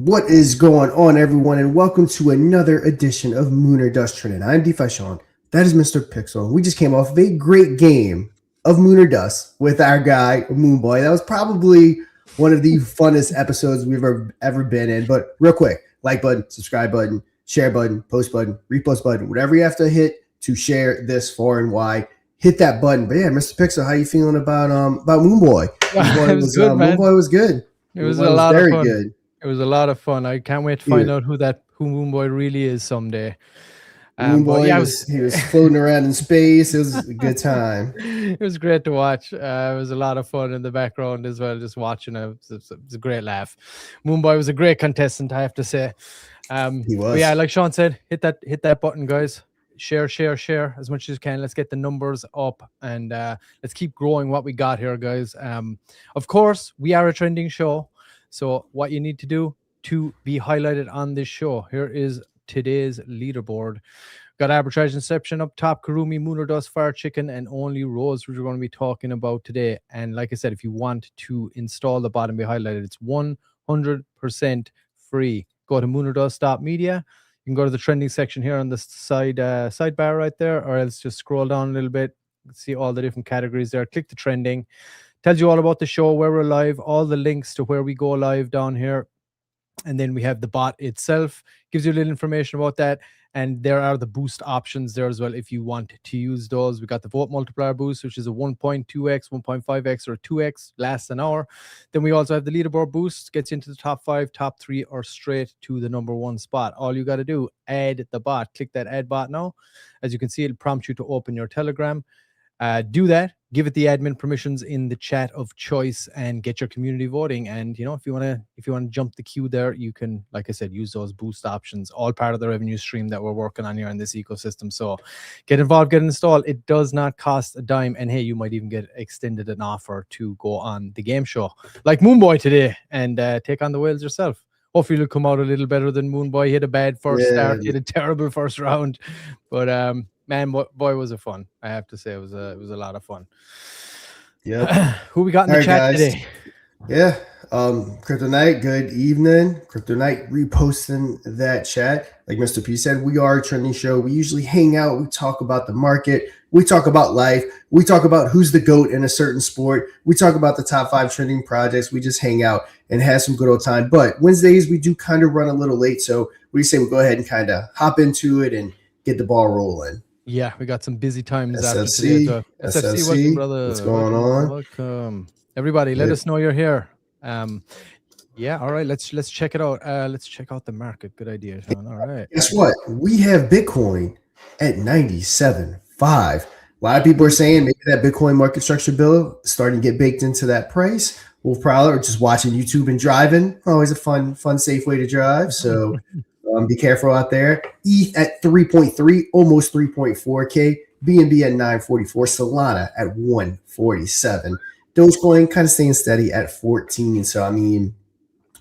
What is going on, everyone, and welcome to another edition of Moon or Dust Trending. I'm DeFi Sean. That is Mr. Pixel. We just came off of a great game of Moon or Dust with our guy, Moonboy. That was probably one of the funnest episodes we've ever been in. But real quick, like button, subscribe button, share button, post button, repost button, whatever you have to hit to share this far and wide. Hit that button. But yeah, Mr. Pixel, how you feeling about Moonboy? Moonboy was good, man. Moonboy was good. It was a lot of fun. Good. It was a lot of fun. I can't wait to find out who Moonboy really is someday. Moonboy, he was floating around in space. It was a good time. It was great to watch. It was a lot of fun in the background as well, just watching it. It was a great laugh. Moonboy was a great contestant, I have to say. He was. Yeah, like Sean said, hit that button, guys. Share as much as you can. Let's get the numbers up and let's keep growing what we got here, guys. Of course, we are a trending show. So what you need to do to be highlighted on this show, here is today's leaderboard. Got Arbitrage Inception up top, Kurumi, Moon or Dust, Fire Chicken, and Only Rose, which we're going to be talking about today. And like I said, if you want to install the bot and be highlighted, it's 100% free. Go to moonordust.media. You can go to the trending section here on the sidebar right there, or else just scroll down a little bit, see all the different categories there. Click the trending. Tells you all about the show, where we're live, all the links to where we go live down here. And then we have the bot itself, gives you a little information about that. And there are the boost options there as well if you want to use those. We got the vote multiplier boost, which is a 1.2x, 1.5x, or 2x, lasts an hour. Then we also have the leaderboard boost, gets you into the top 5, top 3, or straight to the number 1 spot. All you got to do, add the bot. Click that add bot now. As you can see, it'll prompt you to open your Telegram. Do that. Give it the admin permissions in the chat of choice and get your community voting. And you know, if you want to jump the queue there, you can, like I said, use those boost options. All part of the revenue stream that we're working on here in this ecosystem. So get involved, get installed. It does not cost a dime. And hey, you might even get extended an offer to go on the game show like Moonboy today and take on the whales yourself. Hopefully you'll come out a little better than Moonboy. He had a bad first start. He had a terrible first round. But man, boy, was it fun. I have to say, it was a lot of fun. Yeah. Who we got in the chat today? Yeah. Kryptonite, good evening. Kryptonite reposting that chat. Like Mr. P said, we are a trending show. We usually hang out. We talk about the market. We talk about life. We talk about who's the GOAT in a certain sport. We talk about the top 5 trending projects. We just hang out and have some good old time. But Wednesdays, we do kind of run a little late. So we say we'll go ahead and kind of hop into it and get the ball rolling. Yeah, we got some busy times SFC, after today. So SFC, welcome, brother. What's going on? Welcome. Everybody, let us know you're here. Yeah, all right, let's check it out. Let's check out the market. Good idea, Sean. All right. Guess what? We have Bitcoin at 97.5. A lot of people are saying maybe that Bitcoin market structure bill is starting to get baked into that price. We'll probably, or just watching YouTube and driving. Always a fun, safe way to drive. So be careful out there. ETH at 3.3, almost 3.4K. BNB at 944. Solana at 147. Dogecoin kind of staying steady at 14. So, I mean,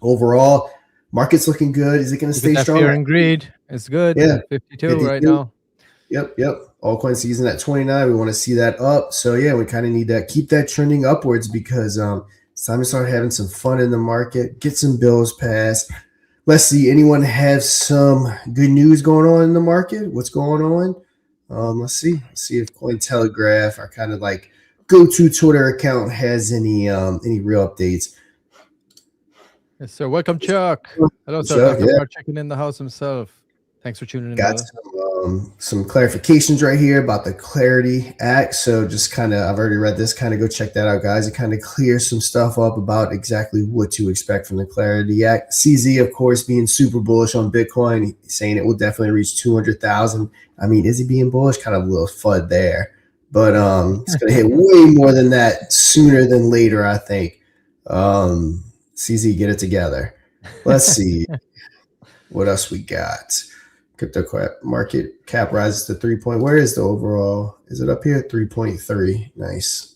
overall, market's looking good. Is it going to stay strong? Fear and greed. It's good. Yeah. 52 right now. Yep. Altcoin season at 29. We want to see that up. So, yeah, we kind of need to keep that trending upwards because it's time to start having some fun in the market, get some bills passed. Let's see. Anyone have some good news going on in the market? What's going on? Let's see. Let's see if Cointelegraph, our kind of like go-to Twitter account, has any real updates. Yes, sir. Welcome, Chuck. Hello, sir. Thank you for checking in the house himself. Thanks for tuning in. Got some clarifications right here about the Clarity Act. So just kind of, I've already read this. Kind of go check that out, guys. It kind of clears some stuff up about exactly what to expect from the Clarity Act. CZ, of course, being super bullish on Bitcoin, saying it will definitely reach 200,000. I mean, is he being bullish? Kind of a little FUD there. But it's going to hit way more than that sooner than later, I think. CZ, get it together. Let's see what else we got. Crypto market cap rises to 3 point. Where is the overall? Is it up here? 3.3. Nice.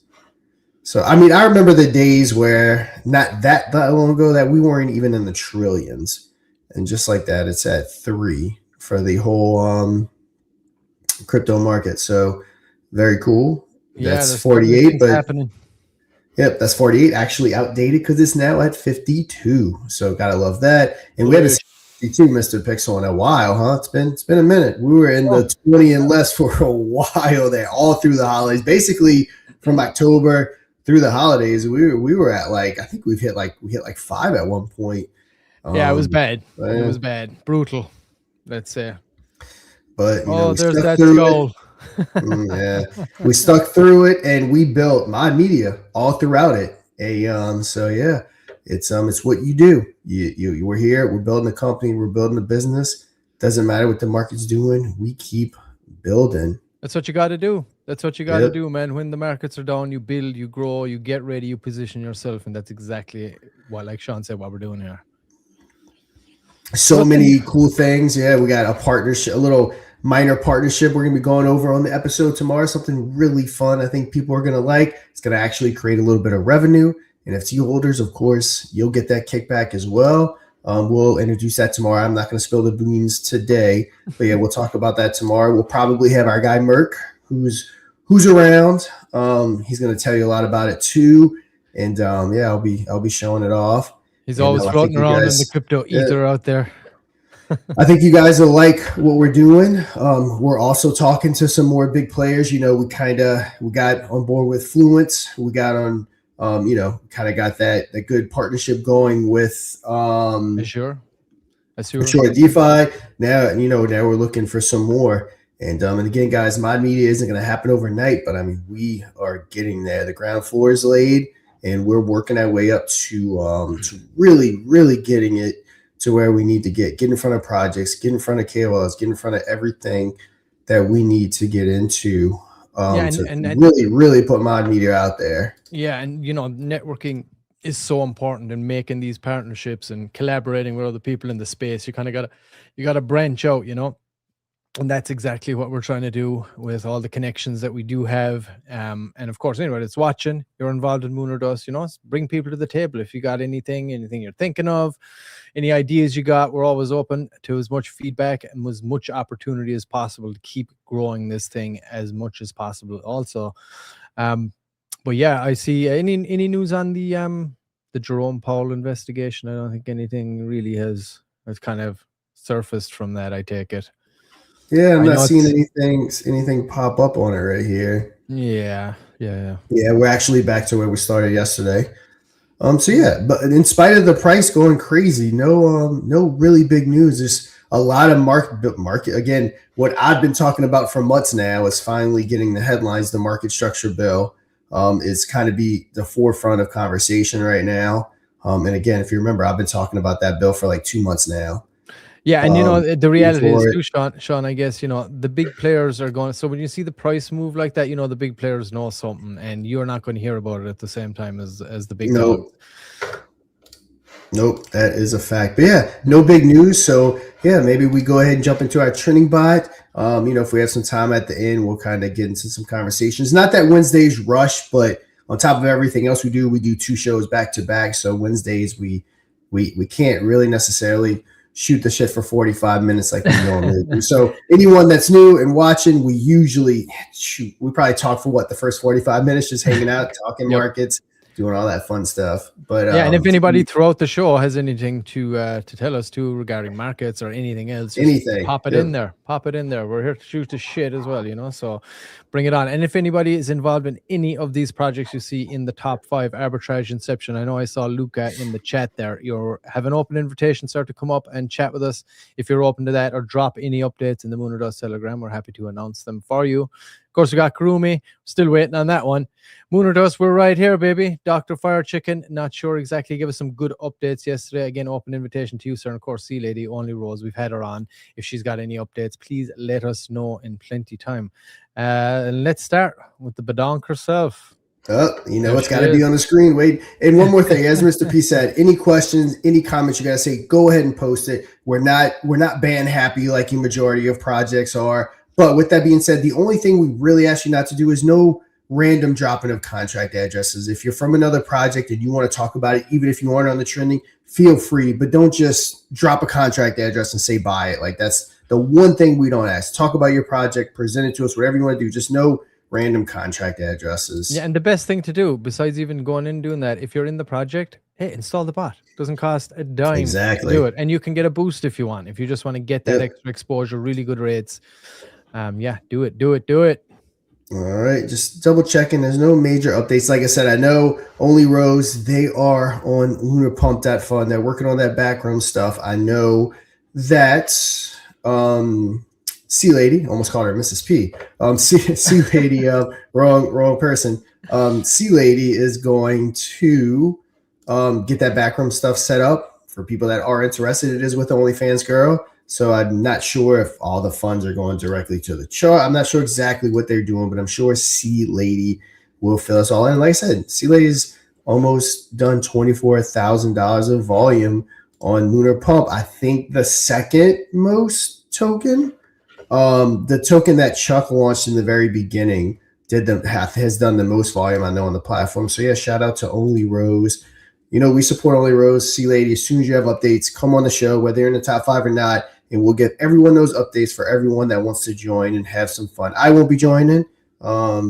So, I mean, I remember the days where not that long ago that we weren't even in the trillions. And just like that, it's at 3 for the whole crypto market. So, very cool. Yeah, that's 48. But happening. Yep, that's 48. Actually outdated because it's now at 52. So gotta love that. And we haven't seen 52 Mr. Pixel in a while, huh? It's been a minute. We were in the 20 and less for a while there, all through the holidays. Basically, from October through the holidays, we were at like, I think we hit like 5 at one point. Yeah, it was bad. It was bad, brutal. Let's say. But there's that skull. Yeah, we stuck through it and we built Mod Media all throughout it. So yeah, it's what you do. You we're here. We're building a company. We're building a business. Doesn't matter what the market's doing. We keep building. That's what you got to do. That's what you got to do, man. When the markets are down, you build, you grow, you get ready, you position yourself, and that's exactly what, like Sean said, what we're doing here. So many cool things. Yeah, we got a partnership, a little minor partnership we're going to be going over on the episode tomorrow. Something really fun I think people are going to like. It's going to actually create a little bit of revenue. NFT holders, of course, you'll get that kickback as well. We'll introduce that tomorrow. I'm not going to spill the beans today, but yeah, we'll talk about that tomorrow. We'll probably have our guy Merc, who's around. He's going to tell you a lot about it too. And yeah, I'll be showing it off. He's always floating around in the crypto ether out there. I think you guys will like what we're doing. We're also talking to some more big players. We got on board with Fluence. We got on, kind of got that good partnership going with Azure DeFi. Now, now we're looking for some more. And again, guys, Mod Media isn't going to happen overnight, but I mean, we are getting there. The ground floor is laid, and we're working our way up to really, really getting it to where we need to get in front of projects, get in front of KOLs, get in front of everything that we need to get into and really, really put Mod Media out there. Yeah, and networking is so important in making these partnerships and collaborating with other people in the space. You kind of gotta branch out, and that's exactly what we're trying to do with all the connections that we do have. And of course, anybody that's watching, you're involved in Moon or Dust, bring people to the table. If you got anything you're thinking of, any ideas you got, we're always open to as much feedback and as much opportunity as possible to keep growing this thing as much as possible also. But yeah, I see any news on the Jerome Powell investigation. I don't think anything really has kind of surfaced from that, I take it. Yeah, I'm not seeing anything pop up on it right here. Yeah. We're actually back to where we started yesterday. So yeah, but in spite of the price going crazy, no really big news. There's a lot of market. Again, what I've been talking about for months now is finally getting the headlines. The market structure bill is kind of be the forefront of conversation right now. And again, if you remember, I've been talking about that bill for like 2 months now. Yeah, and the reality is too, Sean, I guess, the big players are going. So when you see the price move like that, the big players know something, and you're not going to hear about it at the same time as the big dogs. Nope, that is a fact. But yeah, no big news. So yeah, maybe we go ahead and jump into our trending bot. If we have some time at the end, we'll kind of get into some conversations. Not that Wednesdays rush, but on top of everything else we do 2 shows back to back. So Wednesdays we can't really necessarily shoot the shit for 45 minutes like we normally do. So anyone that's new and watching, we probably talk for the first 45 minutes, just hanging out, talking markets, doing all that fun stuff. But yeah, and if anybody throughout the show has anything to tell us too regarding markets or anything else, pop it in there. We're here to shoot the shit as well, so bring it on. And if anybody is involved in any of these projects you see in the top 5 Arbitrage Inception, I know I saw Luca in the chat there. You have an open invitation, sir, to come up and chat with us if you're open to that, or drop any updates in the Moon or Dust Telegram. We're happy to announce them for you. Of course, we got Kurumi, still waiting on that one. Moon or Dust, we're right here, baby. Dr. Fire Chicken, not sure exactly. Give us some good updates yesterday. Again, open invitation to you, sir. And of course, Sea Lady, only Rose. We've had her on. If she's got any updates, please let us know in plenty time. And let's start with the Badonk herself. It's got to be on the screen. Wait, and one more thing, as Mr. P said, any questions, any comments you guys say, go ahead and post it. We're not ban happy like the majority of projects are. But with that being said, the only thing we really ask you not to do is no random dropping of contract addresses. If you're from another project and you want to talk about it, even if you aren't on the trending, feel free, but don't just drop a contract address and say buy it. Like, that's the one thing we don't ask. Talk about your project, present it to us, whatever you want to do. Just no random contract addresses. Yeah, and the best thing to do, besides even going in and doing that, if you're in the project, hey, install the bot. Doesn't cost a dime Exactly. to do it. And you can get a boost if you want. If you just want to get that extra exposure, really good rates. Yeah, do it. All right, just double checking. There's no major updates. Like I said, I know Only Rose, they are on lunarpump.fund. They're working on that background stuff. I know that C Lady, almost called her Mrs. P. C Lady, wrong person. C Lady is going to get that backroom stuff set up for people that are interested. It is with OnlyFans Girl. So I'm not sure if all the funds are going directly to the chart. I'm not sure exactly what they're doing, but I'm sure C Lady will fill us all in. Like I said, C Lady's almost done $24,000 of volume on Lunar Pump. I think the second most token. The token that Chuck launched in the very beginning has done the most volume I know on the platform. So yeah, shout out to Only Rose. You know, we support Only Rose. C Lady, as soon as you have updates, come on the show, whether you're in the top 5 or not, and we'll give everyone those updates for everyone that wants to join and have some fun. I will be joining. My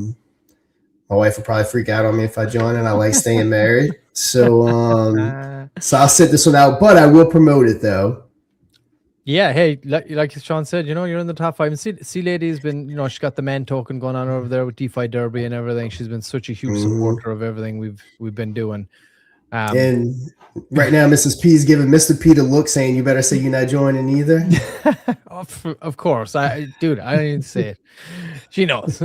wife will probably freak out on me if I join, and I like staying married. So I'll sit this one out, but I will promote it though. Yeah, hey, like Sean said, you know, you're in the top 5. And C Lady's been, you know, she's got the man token going on over there with DeFi Derby and everything. She's been such a huge supporter of everything we've been doing. And right now, Mrs. P is giving Mr. P the look, saying, "You better say you're not joining either." Of course, I didn't say it. She knows.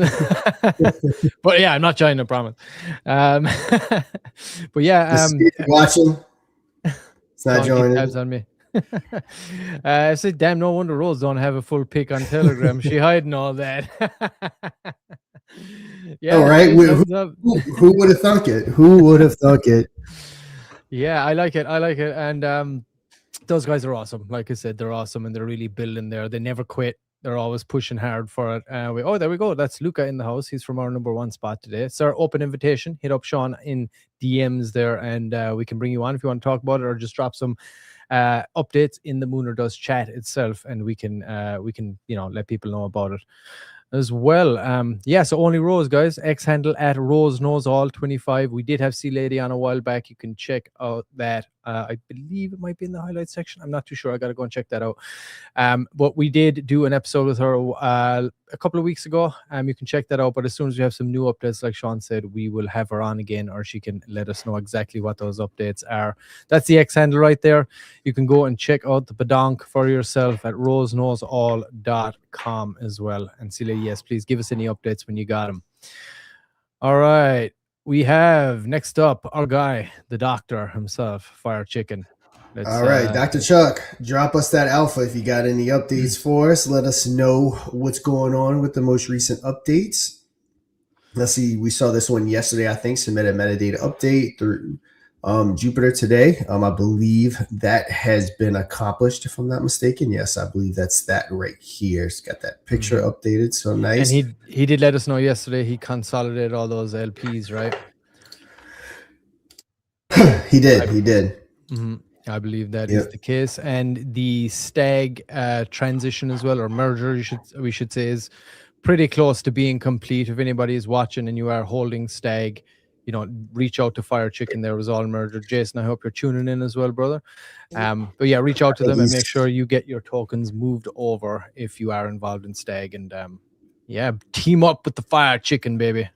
But yeah, I'm not joining. I promise. But yeah, watching. It's not joining. Tabs on me. I said, damn, no wonder Rose don't have a full pick on Telegram. She hiding all that. Yeah. All right. Who would have thunk it? Who would have thunk it? Yeah, I like it. And those guys are awesome. Like I said, they're awesome and they're really building there. They never quit. They're always pushing hard for it. There we go. That's Luca in the house. He's from our #1 spot today. It's our open invitation. Hit up Sean in DMs there and we can bring you on if you want to talk about it or just drop some updates in the Mooner Does chat itself and we can you know let people know about it as well. Yeah, so Only Rose, guys. X handle at Rose Knows All 25. We did have C Lady on a while back. You can check out that. I believe it might be in the highlights section. I'm not too sure. I got to go and check that out. But we did do an episode with her a couple of weeks ago. You can check that out. But as soon as we have some new updates, like Sean said, we will have her on again, or she can let us know exactly what those updates are. That's the X handle right there. You can go and check out the badonk for yourself at roseknowsall.com as well. And Celia, yes, please give us any updates when you got them. All right. We have next up our guy, the doctor himself, Fire Chicken. All right, Dr. Chuck, drop us that alpha if you got any updates for us. Let us know what's going on with the most recent updates. Let's see, we saw this one yesterday, I think, submitted a metadata update through Jupiter today. I believe that has been accomplished, if I'm not mistaken. Yes, I believe that's that right here. It's got that picture updated, so nice. And he did let us know yesterday he consolidated all those LPs, right? He did. I believe that is the case. And the stag transition as well, or merger, we should say, is pretty close to being complete. If anybody is watching and you are holding stag, you know, reach out to Fire Chicken. There was all merger. Jason, I hope you're tuning in as well, brother. But yeah, reach out to them and make sure you get your tokens moved over if you are involved in stag. And yeah, team up with the Fire Chicken, baby.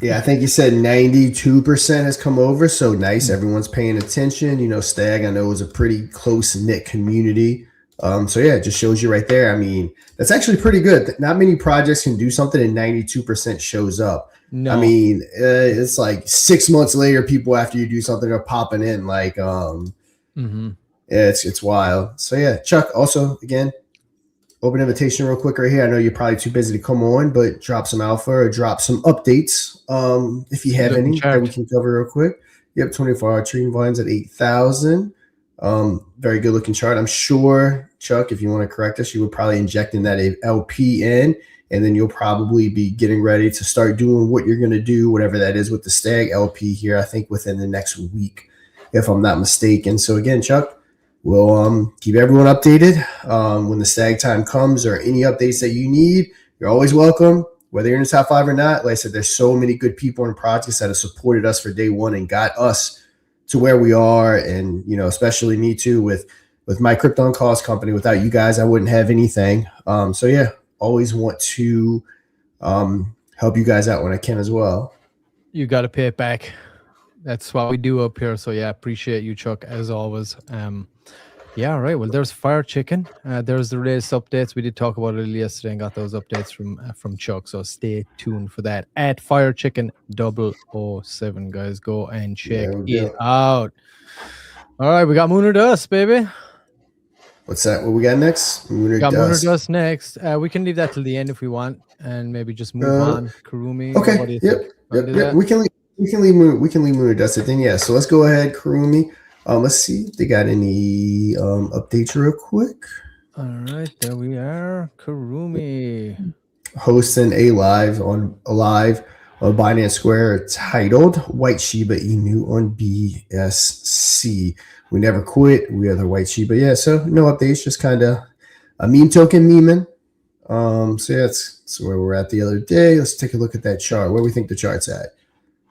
Yeah, I think you said 92% has come over. So nice. Everyone's paying attention. You know, stag, I know, is a pretty close-knit community. So yeah, it just shows you right there. I mean, that's actually pretty good. Not many projects can do something and 92% shows up. No. I mean, it's like 6 months later, people after you do something are popping in. Like, yeah, it's wild. So yeah, Chuck, also, again, open invitation real quick right here. I know you're probably too busy to come on, but drop some alpha or drop some updates if you have any that we can cover real quick. Yep, 24-hour trading volumes at 8,000. Very good looking chart. I'm sure, Chuck, if you want to correct us, you would probably inject in that LP in, and then you'll probably be getting ready to start doing what you're going to do, whatever that is with the stag LP here, I think within the next week, if I'm not mistaken. So again, Chuck, we'll keep everyone updated when the stag time comes, or any updates that you need. You're always welcome. whether you're in the top 5 or not, like I said, there's so many good people and projects that have supported us for day one and got us to where we are. And, you know, especially me too, with my crypto and cost company. Without you guys, I wouldn't have anything. So yeah, always want to help you guys out when I can as well. You got to pay it back. That's what we do up here. So yeah, appreciate you, Chuck, as always. Yeah, right. Well, there's Fire Chicken. There's the latest updates. We did talk about it yesterday and got those updates from Chuck. So stay tuned for that. At Fire Chicken 007, guys, go and check it out. All right, we got Moon or Dust, baby. What's that? What we got next? Moon or Dust next. We can leave that till the end if we want, and maybe just move on. Kurumi. Okay. What do you think? Yep. We can leave Moon or Dust at then. Yeah. So let's go ahead, Kurumi. Let's see if they got any updates real quick. All right, there we are. Kurumi hosting a live on Binance Square titled White Shiba Inu on BSC. We never quit. We are the White Shiba. Yeah, so no updates, just kind of a meme token memeing. So yeah, that's where we're at the other day. Let's take a look at that chart. Where we think the chart's at.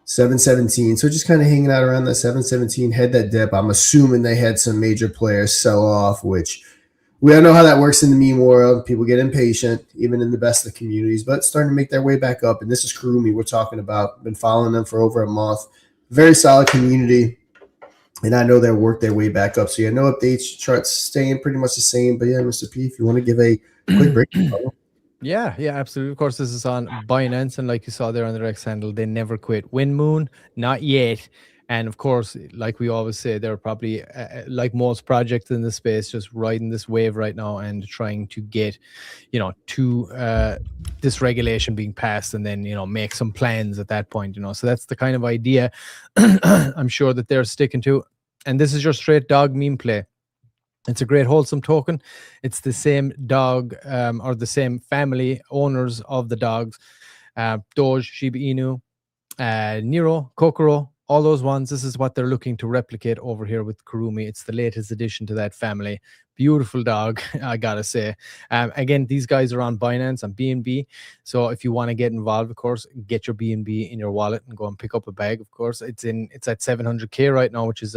717. So just kind of hanging out around that 717, had that dip. I'm assuming they had some major players sell off, which we all know how that works in the meme world. People get impatient, even in the best of the communities, but starting to make their way back up. And this is Kurumi we're talking about. Been following them for over a month. Very solid community. And I know they'll work their way back up. So yeah, no updates. Charts staying pretty much the same. But yeah, Mr. P, if you want to give a quick break. Yeah, absolutely. Of course, this is on Binance, and like you saw there on the X handle, they never quit. Win Moon, not yet. And of course, like we always say, they're probably like most projects in the space, just riding this wave right now and trying to get, to this regulation being passed, and then make some plans at that point. So that's the kind of idea I'm sure that they're sticking to. And this is your straight dog meme play. It's a great wholesome token. It's the same dog or the same family owners of the dogs. Doge, Shiba Inu, Nero, Kokoro, all those ones. This is what they're looking to replicate over here with Kurumi. It's the latest addition to that family. Beautiful dog, I gotta say. Again, these guys are on Binance and BNB. So if you want to get involved, of course, get your BNB in your wallet and go and pick up a bag. Of course, it's at 700K right now, which is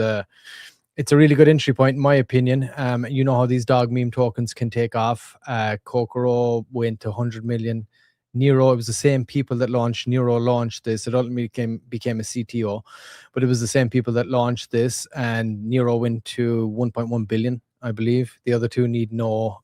it's a really good entry point, in my opinion. You know how these dog meme tokens can take off. Kokoro went to 100 million. Nero, it was the same people that launched Nero launched this. It ultimately became a CTO, but it was the same people that launched this, and Nero went to 1.1 billion, I believe. The other two need no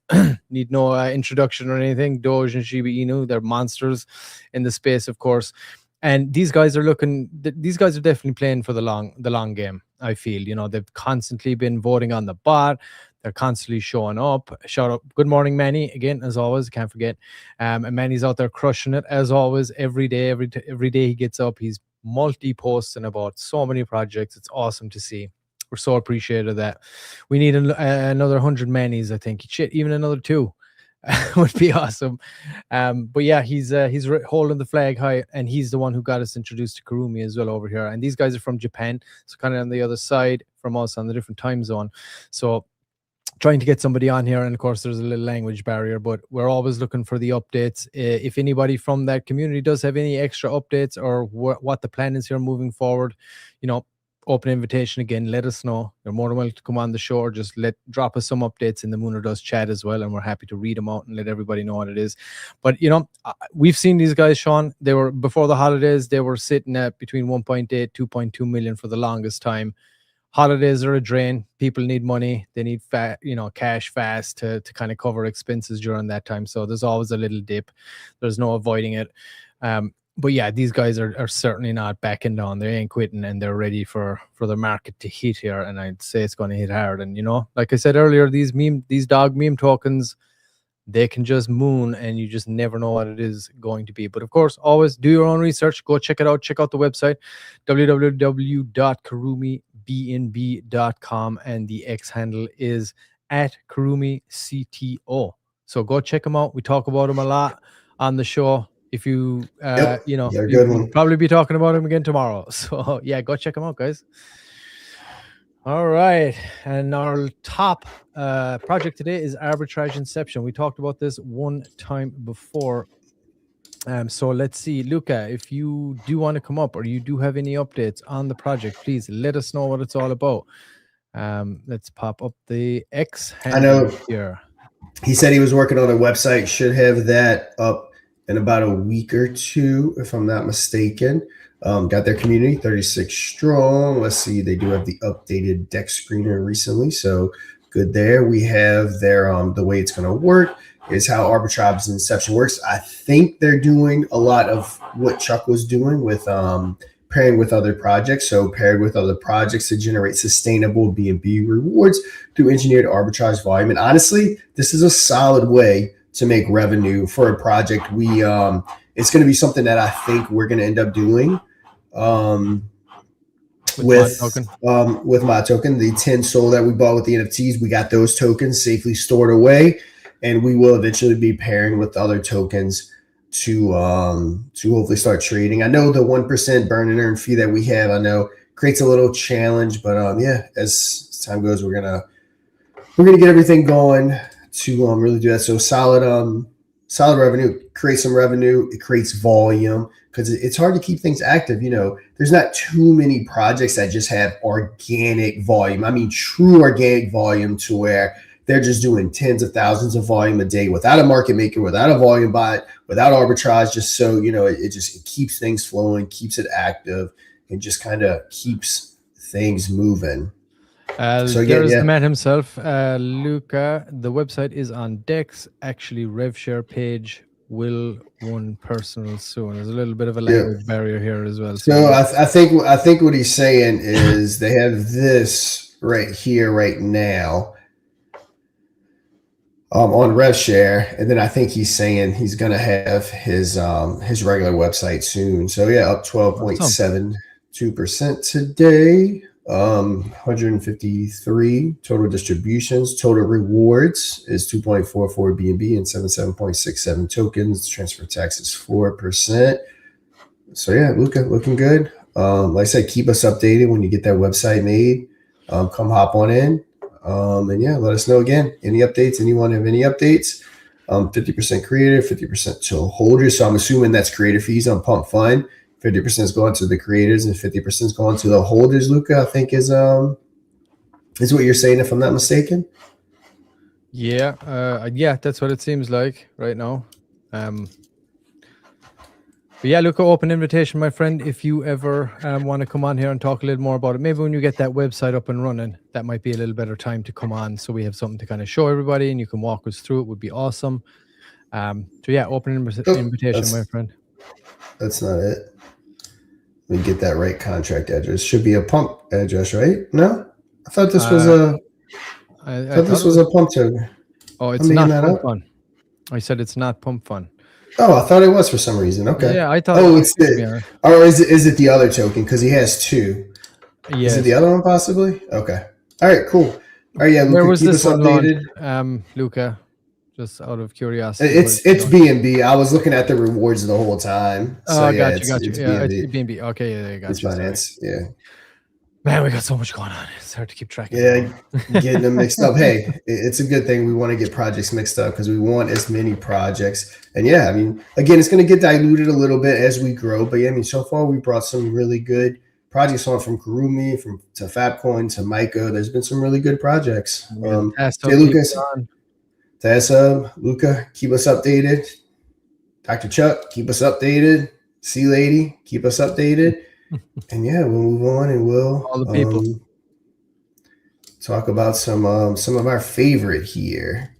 introduction or anything. Doge and Shiba Inu, they're monsters in the space, of course. And these guys are definitely playing for the long game. I feel, they've constantly been voting on the bot. They're constantly showing up. Shout out, good morning, Manny. Again, as always, can't forget. And Manny's out there crushing it as always. Every day he gets up, he's multi-posting about so many projects. It's awesome to see. We're so appreciative of that. We need another 100 Mannys, I think. Shit, even another 2 would be awesome. But yeah, he's holding the flag high, and he's the one who got us introduced to Kurumi as well over here. And these guys are from Japan, so kind of on the other side from us on the different time zone. So trying to get somebody on here, and of course there's a little language barrier, but we're always looking for the updates. If anybody from that community does have any extra updates or what the plan is here moving forward, open invitation again, let us know. You're more than welcome to come on the show, or just drop us some updates in the Moon or Dust chat as well, and we're happy to read them out and let everybody know what it is. But we've seen these guys, Sean. They were, before the holidays, they were sitting at between 1.8 2.2 million for the longest time. Holidays are a drain. People need money. They need cash fast to kind of cover expenses during that time. So there's always a little dip. There's no avoiding it. But yeah, these guys are certainly not backing down. They ain't quitting, and they're ready for the market to hit here. And I'd say it's going to hit hard. And like I said earlier, these dog meme tokens, they can just moon, and you just never know what it is going to be. But of course, always do your own research. Go check it out. Check out the website, www.kurumibnb.com, and the X handle is at KurumiCTO. So go check them out. We talk about them a lot on the show. If you, you'll probably be talking about them again tomorrow. So yeah, go check them out, guys. All right, and our top project today is Arbitrage Inception. We talked about this one time before. So let's see, Luca, if you do want to come up or you do have any updates on the project, please let us know what it's all about. Let's pop up the X I handle know here. he said he was working on a website. Should have that up in about a week or two, if I'm not mistaken. Got their community 36 strong. Let's see, they do have the updated deck screener recently, so good there. We have their the way it's going to work is how Arbitrage Inception works. I think they're doing a lot of what Chuck was doing with pairing with other projects. So paired with other projects to generate sustainable B&B rewards through engineered arbitrage volume. And honestly, this is a solid way to make revenue for a project. We it's going to be something that I think we're going to end up doing with my token. The 10 soul that we bought with the NFTs, we got those tokens safely stored away, and we will eventually be pairing with other tokens to hopefully start trading. I know the 1% burn and earn fee that we have, I know creates a little challenge, but yeah, as time goes, we're gonna get everything going to really do that. So solid revenue, creates some revenue, it creates volume, because it's hard to keep things active. There's not too many projects that just have organic volume. I mean, true organic volume to where they're just doing tens of thousands of volume a day without a market maker, without a volume bot, without arbitrage, just so, it keeps things flowing, keeps it active, and just kind of keeps things moving. So there's the man himself, Luca. The website is on Dex. Actually, RevShare page will run personal soon. There's a little bit of a language barrier here as well. So I think what he's saying is they have this right here right now on RevShare, and then I think he's saying he's gonna have his regular website soon. So yeah, up 12.72% today. 153 total distributions. Total rewards is 2.44 BNB and 77.67 tokens. Transfer tax is 4%. So yeah, looking good. Like I said, keep us updated when you get that website made. Come hop on in. And yeah, let us know again. Any updates? Anyone have any updates? 50% creator, 50% to holders. So I'm assuming that's creator fees on Pump Fund. 50% is going to the creators and 50% is going to the holders. Luca, I think is what you're saying, if I'm not mistaken. Yeah, that's what it seems like right now. But yeah, Luca, open invitation, my friend. If you ever want to come on here and talk a little more about it, maybe when you get that website up and running, that might be a little better time to come on, so we have something to kind of show everybody and you can walk us through it. Would be awesome. So yeah, open invitation, my friend. That's not it. Let me get that right contract address. Should be a pump address, right? No, I thought this was a. I thought this was a pump token. Oh, it's not Pump Fun. I said it's not Pump Fun. Oh, I thought it was for some reason. Okay. Yeah, I thought. Oh, it's the. Or is it the other token? Because he has two. Yes. Is it the other one possibly? Okay. All right. Cool. All right. Yeah. Luca, where was this one updated? Luca. Just out of curiosity. It's BNB. I was looking at the rewards the whole time. So, got you. It's BNB. Okay, yeah, got you. It's finance. Yeah. Man, we got so much going on. It's hard to keep track of. Yeah, getting them mixed up. Hey, it's a good thing. We want to get projects mixed up because we want as many projects. And yeah, I mean, again, it's going to get diluted a little bit as we grow. But yeah, I mean, so far we brought some really good projects on, from Kurumi, to Fabcoin to Myco. There's been some really good projects. Luca, keep us updated. Dr. Chuck, keep us updated. C Lady, keep us updated. And yeah, we'll move on and we'll all the people talk about some of our favorite here.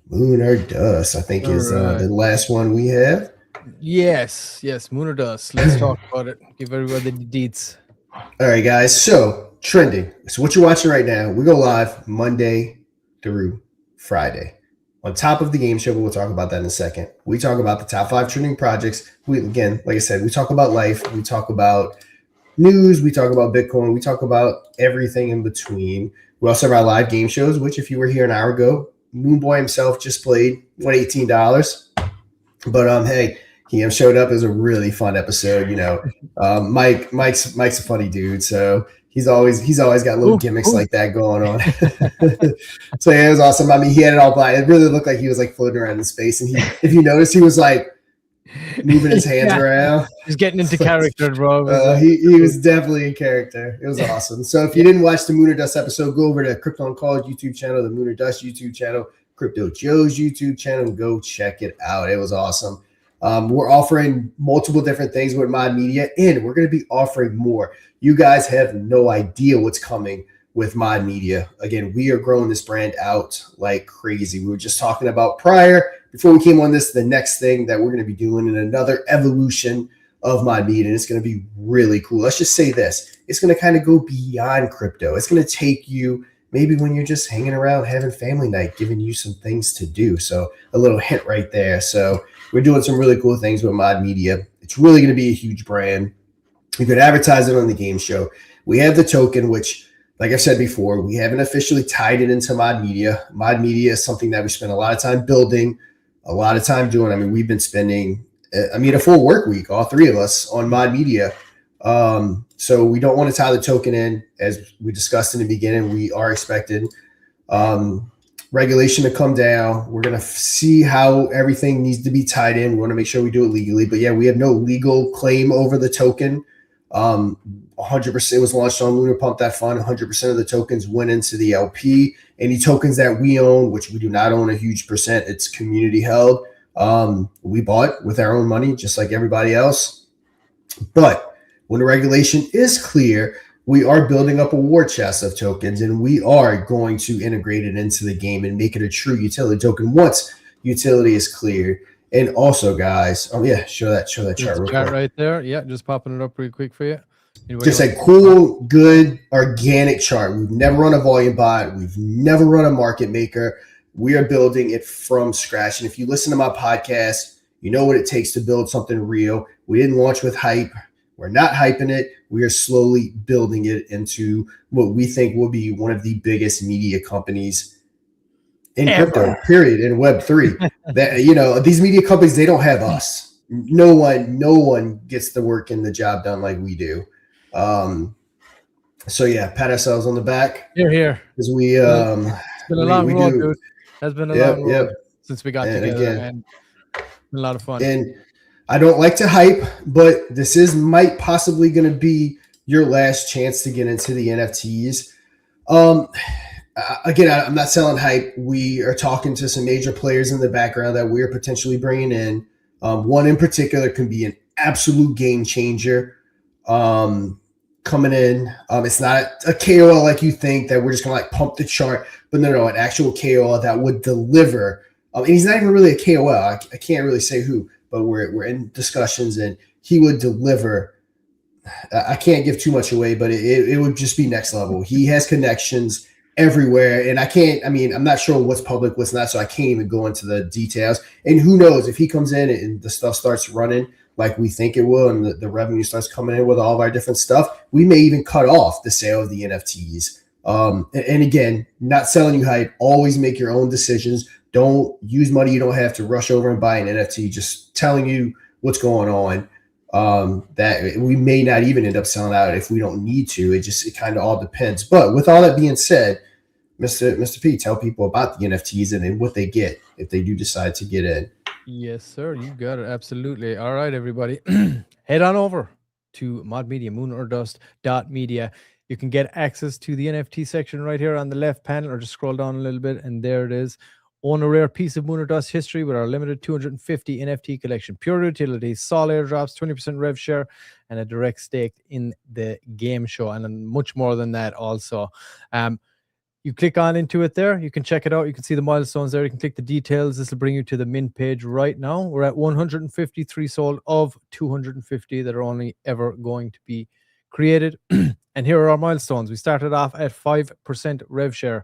Moon or Dust, I think is the last one we have. Yes, Moon or Dust. Let's talk about it. Give everybody the deets. All right, guys. So trending. So what you're watching right now, we go live Monday through Friday. On top of the game show, but we'll talk about that in a second. We talk about the top 5 trending projects. Again, like I said, we talk about life. We talk about news. We talk about Bitcoin. We talk about everything in between. We also have our live game shows, which if you were here an hour ago, Moonboy himself just played, won $18. But hey, he showed up. It was a really fun episode. Mike's a funny dude, so he's always got little gimmicks like that going on. So yeah, it was awesome. I mean, he had it all black. It really looked like he was like floating around in space. And if you notice, he was like moving his hands Yeah. around. He's getting into character, bro. He was definitely in character. It was awesome. So if you didn't watch the Moon or Dust episode, go over to Crypto on College YouTube channel, the Moon or Dust YouTube channel, Crypto Joe's YouTube channel, and go check it out. It was awesome. We're offering multiple different things with Mod Media, and we're going to be offering more. You guys have no idea what's coming with Mod Media. Again, we are growing this brand out like crazy. We were just talking about prior, before we came on this, the next thing that we're going to be doing in another evolution of Mod Media, and it's going to be really cool. Let's just say this. It's going to kind of go beyond crypto. It's going to take you maybe when you're just hanging around having family night, giving you some things to do. So a little hint right there. So we're doing some really cool things with Mod Media. It's really going to be a huge brand. You could advertise it on the game show. We have the token, which, like I said before, we haven't officially tied it into Mod Media. Mod Media is something that we spend a lot of time building, a lot of time doing. I mean, we've been spending, a full work week, all three of us, on Mod Media. So we don't want to tie the token in. As we discussed in the beginning, we are expecting regulation to come down. We're going to see how everything needs to be tied in. We want to make sure we do it legally. But yeah, we have no legal claim over the token. 100% was launched on Lunar Pump that fund. 100% of the tokens went into the LP. Any tokens that we own, which we do not own a huge percent, it's community held. We bought with our own money, just like everybody else. But when the regulation is clear, we are building up a war chest of tokens, and we are going to integrate it into the game and make it a true utility token once utility is cleared. And also, guys, show that chart real quick. Right there. Yeah, just popping it up pretty quick for you. Anybody just a cool, good, organic chart. We've never run a volume bot. We've never run a market maker. We are building it from scratch. And if you listen to my podcast, you know what it takes to build something real. We didn't launch with hype. We're not hyping it. We are slowly building it into what we think will be one of the biggest media companies in crypto, period, in Web3. That, these media companies, they don't have us. No one gets the work and the job done like we do. So yeah, pat ourselves on the back. Here. Because we it's been a long road, dude. Has been a long road since we got together, and it's been a lot of fun. And I don't like to hype, but this might possibly going to be your last chance to get into the NFTs. Again, I'm not selling hype. We are talking to some major players in the background that we are potentially bringing in. One in particular can be an absolute game changer. Coming in, it's not a KOL like you think that we're just gonna like pump the chart, but no, an actual KOL that would deliver. And he's not even really a KOL. I can't really say who, but we're in discussions, and he would deliver. I can't give too much away, but it would just be next level. He has connections everywhere, and I'm not sure what's public, what's not, so I can't even go into the details. And who knows, if he comes in and the stuff starts running like we think it will, and the revenue starts coming in with all of our different stuff, we may even cut off the sale of the NFTs. And again, not selling you hype. Always make your own decisions. Don't use money you don't have to rush over and buy an NFT. Just telling you what's going on. That we may not even end up selling out if we don't need to. It kind of all depends. But with all that being said, Mr. P, tell people about the NFTs and what they get if they do decide to get in. Yes, sir. You got it. Absolutely. All right, everybody. Head on over to Mod Media, moonordust.media. You can get access to the NFT section right here on the left panel, or just scroll down a little bit, and there it is. Own a rare piece of Moon or Dust history with our limited 250 NFT collection. Pure utility, Sol airdrops, 20% rev share, and a direct stake in the game show, and much more than that also. You click on into it there. You can check it out. You can see the milestones there. You can click the details. This will bring you to the mint page right now. We're at 153 sold of 250 that are only ever going to be created. And here are our milestones. We started off at 5% rev share.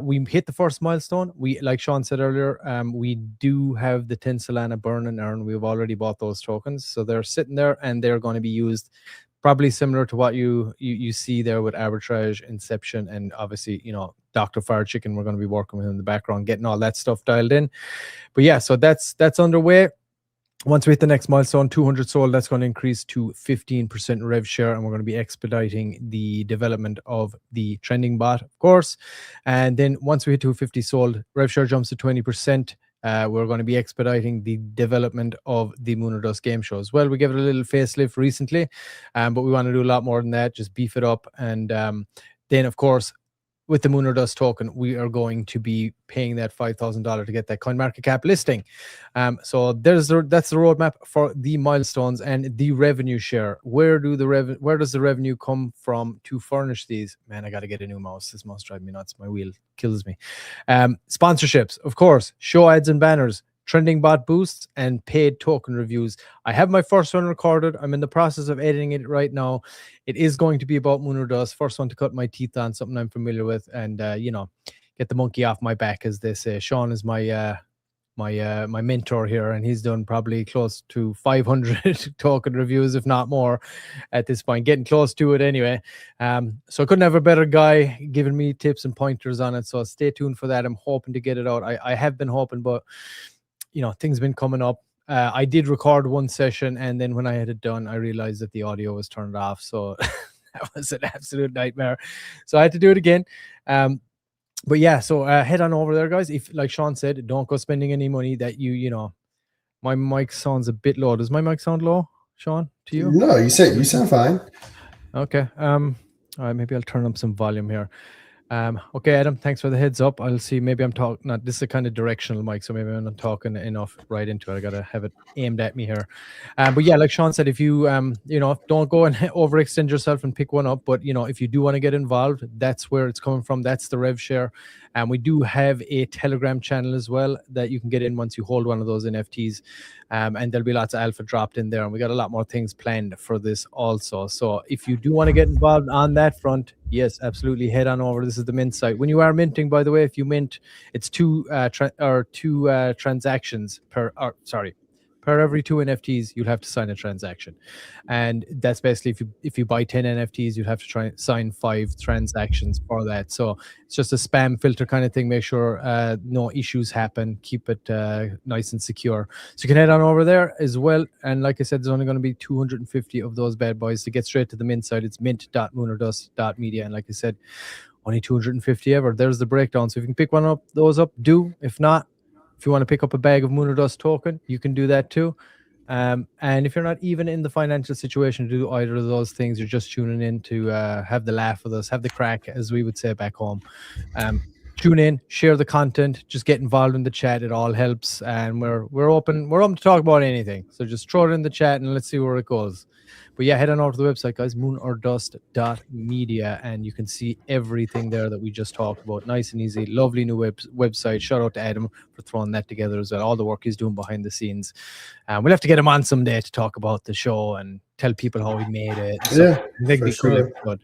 We hit the first milestone. Like Sean said earlier, we do have the 10 Solana burn and earn. We've already bought those tokens. So they're sitting there, and they're going to be used probably similar to what you see there with Arbitrage Inception, and obviously, Dr. Fire Chicken, we're going to be working with in the background, getting all that stuff dialed in. But yeah, so that's underway. Once we hit the next milestone, 200 sold, that's going to increase to 15% rev share, and we're going to be expediting the development of the trending bot, of course. And then once we hit 250 sold, rev share jumps to 20%. we're going to be expediting the development of the Moon or Dust game show as well. We gave it a little facelift recently, but we want to do a lot more than that, just beef it up. And then, of course, with the Moon or Dust token, we are going to be paying that $5,000 to get that CoinMarketCap listing. So that's the roadmap for the milestones and the revenue share. Where does the revenue come from to furnish these? Man, I got to get a new mouse. This mouse drives me nuts. My wheel kills me. Sponsorships, of course, show ads and banners, trending bot boosts, and paid token reviews. I have my first one recorded. I'm in the process of editing it right now. It is going to be about Moon or Dust. First one to cut my teeth on, something I'm familiar with, and get the monkey off my back, as they say. Sean is my mentor here, and he's done probably close to 500 token reviews, if not more, at this point. Getting close to it anyway. So I couldn't have a better guy giving me tips and pointers on it. So stay tuned for that. I'm hoping to get it out. I have been hoping, but things been coming up. I did record one session, and then when I had it done, I realized that the audio was turned off. So that was an absolute nightmare. So I had to do it again. But yeah, so head on over there, guys. If, like Sean said, don't go spending any money that my mic sounds a bit low. Does my mic sound low, Sean, to you? No, you sound fine. Okay. All right, maybe I'll turn up some volume here. Okay, Adam, thanks for the heads up. I'll see. Maybe I'm talking. This is a kind of directional mic, so maybe I'm not talking enough right into it. I gotta have it aimed at me here. But yeah, like Sean said, if you don't go and overextend yourself and pick one up. But if you do want to get involved, that's where it's coming from. That's the rev share. And we do have a Telegram channel as well that you can get in once you hold one of those NFTs. And there'll be lots of alpha dropped in there, and we got a lot more things planned for this also. So if you do want to get involved on that front, yes, absolutely, head on over. This is the mint site. When you are minting, by the way, if you mint, it's two transactions per every 2 NFTs, you'll have to sign a transaction. And that's basically if you buy 10 NFTs, you'll have to sign 5 transactions for that. So it's just a spam filter kind of thing. Make sure no issues happen. Keep it nice and secure. So you can head on over there as well. And like I said, there's only going to be 250 of those bad boys. To get straight to the mint site, it's mint.moonordust.media. And like I said, only 250 ever. There's the breakdown. So if you can pick one up, those up, do. If not, if you want to pick up a bag of Moon or Dust token, you can do that too. And if you're not even in the financial situation to do either of those things, you're just tuning in to have the laugh with us, have the crack, as we would say back home. Tune in, share the content, just get involved in the chat. It all helps, and we're open to talk about anything. So just throw it in the chat and let's see where it goes. But yeah, head on over to the website, guys, moonordust.media, and you can see everything there that we just talked about. Nice and easy, lovely new website. Shout out to Adam for throwing that together as well. All the work he's doing behind the scenes. We'll have to get him on someday to talk about the show and tell people how he made it. So Yeah, I think for it'd be cool sure. episode.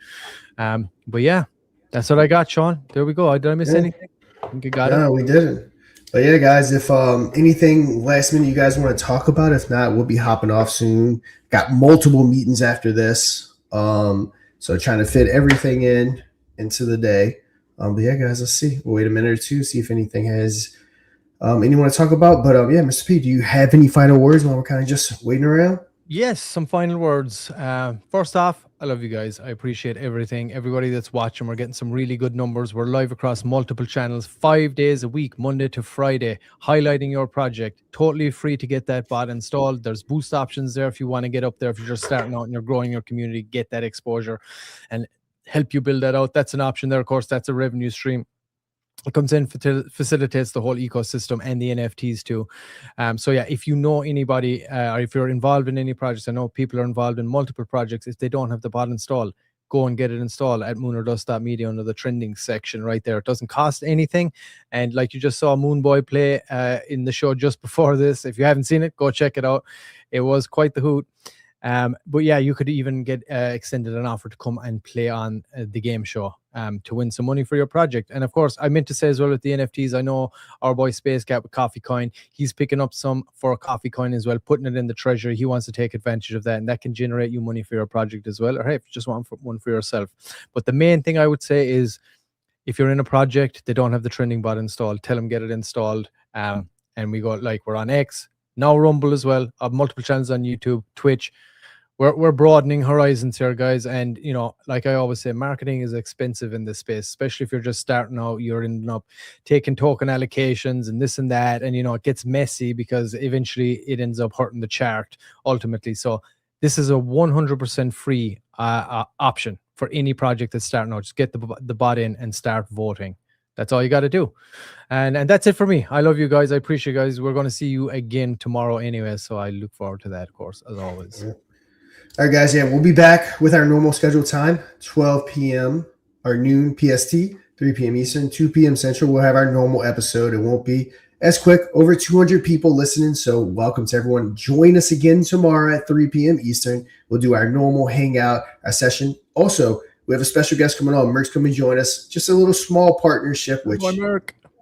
But yeah, that's what I got, Sean. There we go. Did I miss anything? I think you got it. No, we didn't. But yeah, guys, if anything last minute you guys want to talk about, if not, we'll be hopping off soon. Got multiple meetings after this. So trying to fit everything into the day. But yeah, guys, let's see. We'll wait a minute or two, see if anything has anyone to talk about. But yeah, Mr. P, do you have any final words while we're kind of just waiting around? Yes, some final words. First off, I love you guys. I appreciate everything. Everybody that's watching, we're getting some really good numbers. We're live across multiple channels, 5 days a week, Monday to Friday, highlighting your project. Totally free to get that bot installed. There's boost options there if you want to get up there. If you're just starting out and you're growing your community, get that exposure and help you build that out. That's an option there. Of course, that's a revenue stream. It comes in, facilitates the whole ecosystem and the NFTs too. So yeah, if you know anybody or if you're involved in any projects, I know people are involved in multiple projects. If they don't have the bot installed, go and get it installed at moonordust.media under the trending section right there. It doesn't cost anything. And like you just saw Moonboy play in the show just before this. If you haven't seen it, go check it out. It was quite the hoot. But yeah, you could even get extended an offer to come and play on the game show to win some money for your project. And of course, I meant to say as well with the NFTs, I know our boy Space Cat with Coffee Coin, he's picking up some for a Coffee Coin as well, putting it in the treasury. He wants to take advantage of that, and that can generate you money for your project as well. Or hey, if you just want one for yourself. But the main thing I would say is, if you're in a project, they don't have the trending bot installed, tell them get it installed. And we go, like, we're on X, now Rumble as well, multiple channels on YouTube, Twitch. we're broadening horizons here, guys. And like I always say, marketing is expensive in this space, especially if you're just starting out. You're ending up taking token allocations and this and that, and it gets messy because eventually it ends up hurting the chart ultimately. So this is a 100% free option for any project that's starting out. Just get the bot in and start voting. That's all you got to do. And that's it for me. I love you guys. I appreciate you guys. We're going to see you again tomorrow anyway, so I look forward to that, of course, as always. Yeah. All right, guys. Yeah, we'll be back with our normal scheduled time, 12 p.m. or noon PST, 3 p.m. Eastern, 2 p.m. Central. We'll have our normal episode. It won't be as quick. Over 200 people listening, so welcome to everyone. Join us again tomorrow at 3 p.m. Eastern. We'll do our normal hangout, our session. Also, we have a special guest coming on. Merck's coming to join us. Just a little small partnership, which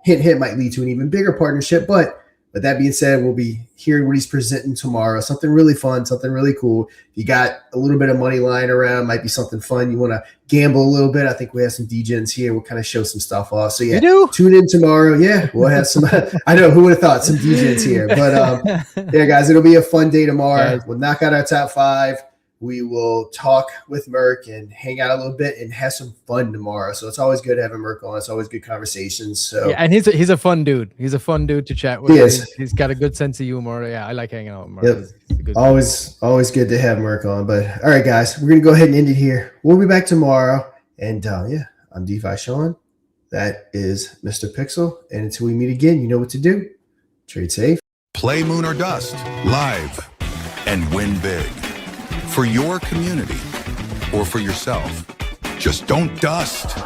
hint might lead to an even bigger partnership. But with that being said, we'll be hearing what he's presenting tomorrow. Something really fun, something really cool. If you got a little bit of money lying around, might be something fun. You want to gamble a little bit. I think we have some DJs here. We'll kind of show some stuff off. So yeah, tune in tomorrow. Yeah, we'll have some. I know, who would have thought, some DJs here. But yeah, guys, it'll be a fun day tomorrow. We'll knock out our top 5. We will talk with Merck and hang out a little bit and have some fun tomorrow. So it's always good having Merck on. It's always good conversations. So yeah, and he's a fun dude. He's a fun dude to chat with. He's got a good sense of humor. Yeah, I like hanging out with Merck. Yep. Always good to have Merck on. But all right, guys, we're gonna go ahead and end it here. We'll be back tomorrow. And yeah, I'm DeFi Sean. That is Mr. Pixel. And until we meet again, you know what to do. Trade safe. Play Moon or Dust live and win big. For your community or for yourself. Just don't dust.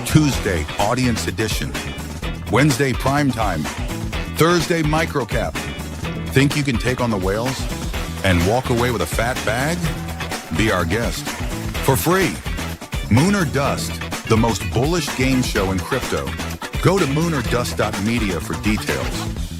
Tuesday, audience edition. Wednesday, primetime. Thursday, microcap. Think you can take on the whales and walk away with a fat bag? Be our guest. For free. Moon or Dust, the most bullish game show in crypto. Go to moonordust.media for details.